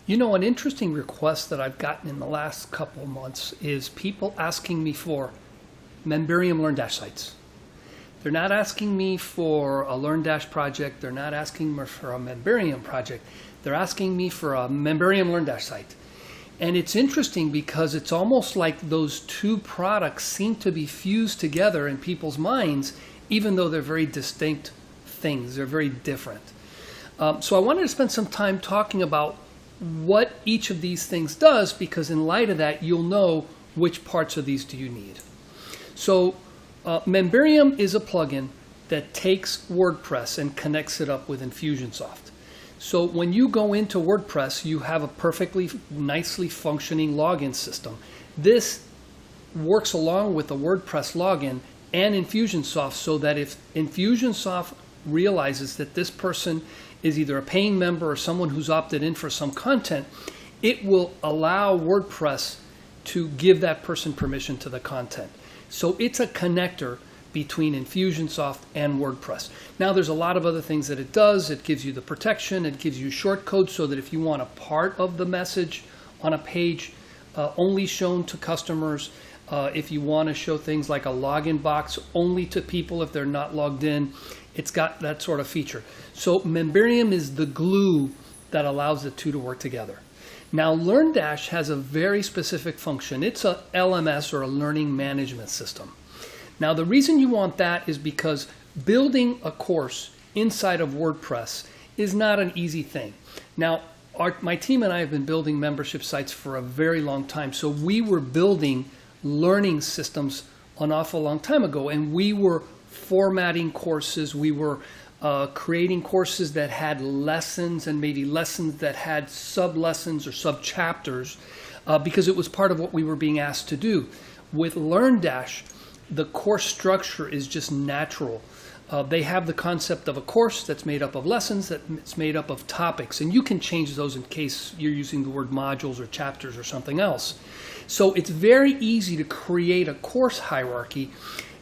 You know, an interesting request that I've gotten in the last couple of months is people asking me for Memberium LearnDash sites. They're not asking me for a LearnDash project. They're not asking me for a Memberium project. They're asking me for a Memberium LearnDash site. And it's interesting because it's almost like those two products seem to be fused together in people's minds, even though they're very distinct things. They're very different. So I wanted to spend some time talking about what each of these things does, because in light of that, you'll know which parts of these do you need. So Memberium is a plugin that takes WordPress and connects it up with Infusionsoft. So when you go into WordPress, you have a perfectly nicely functioning login system. This works along with the WordPress login and Infusionsoft, so that if Infusionsoft realizes that this person is either a paying member or someone who's opted in for some content, it will allow WordPress to give that person permission to the content. So it's a connector between Infusionsoft and WordPress. Now there's a lot of other things that it does. It gives you the protection, it gives you shortcodes so that if you want a part of the message on a page only shown to customers, if you want to show things like a login box only to people if they're not logged in, it's got that sort of feature. So Memberium is the glue that allows the two to work together. Now LearnDash has a very specific function. It's a LMS, or a learning management system. Now the reason you want that is because building a course inside of WordPress is not an easy thing. Now my team and I have been building membership sites for a very long time. So we were building learning systems an awful long time ago, and we were formatting courses. We were creating courses that had lessons, and maybe lessons that had sub-lessons or sub-chapters, because it was part of what we were being asked to do. With LearnDash, the course structure is just natural. They have the concept of a course that's made up of lessons, that's made up of topics, and you can change those in case you're using the word modules or chapters or something else. So it's very easy to create a course hierarchy,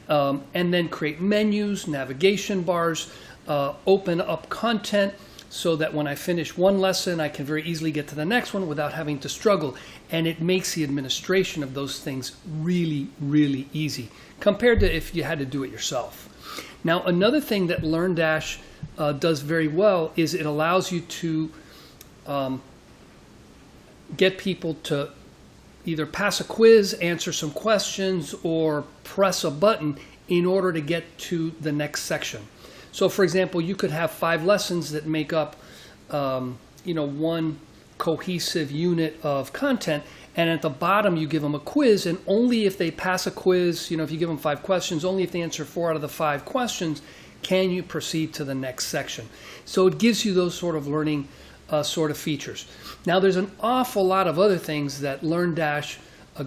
and then create menus, navigation bars, open up content so that when I finish one lesson, I can very easily get to the next one without having to struggle. And it makes the administration of those things really, really easy compared to if you had to do it yourself. Now, another thing that LearnDash does very well is it allows you to get people to either pass a quiz, answer some questions, or press a button in order to get to the next section. So for example, you could have 5 lessons that make up one cohesive unit of content, and at the bottom you give them a quiz, and only if they pass a quiz, if you give them 5 questions, only if they answer 4 out of the 5 questions can you proceed to the next section. So it gives you those sort of learning sort of features. Now there's an awful lot of other things that LearnDash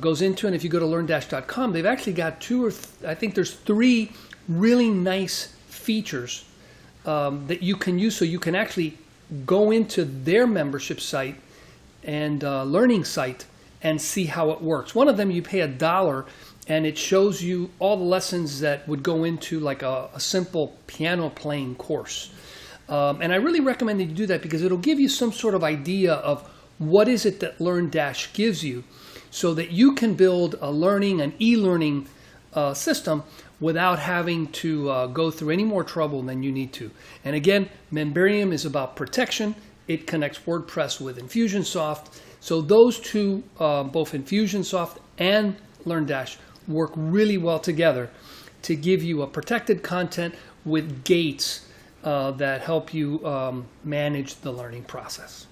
goes into, and if you go to learndash.com, they've actually got I think there's 3 really nice features that you can use, so you can actually go into their membership site and learning site and see how it works. One of them, you pay $1 and it shows you all the lessons that would go into like a simple piano playing course. And I really recommend that you do that, because it'll give you some sort of idea of what is it that LearnDash gives you, so that you can build an e-learning system without having to go through any more trouble than you need to. And again, Memberium is about protection. It connects WordPress with Infusionsoft. So those two, both Infusionsoft and LearnDash, work really well together to give you a protected content with gates that help you manage the learning process.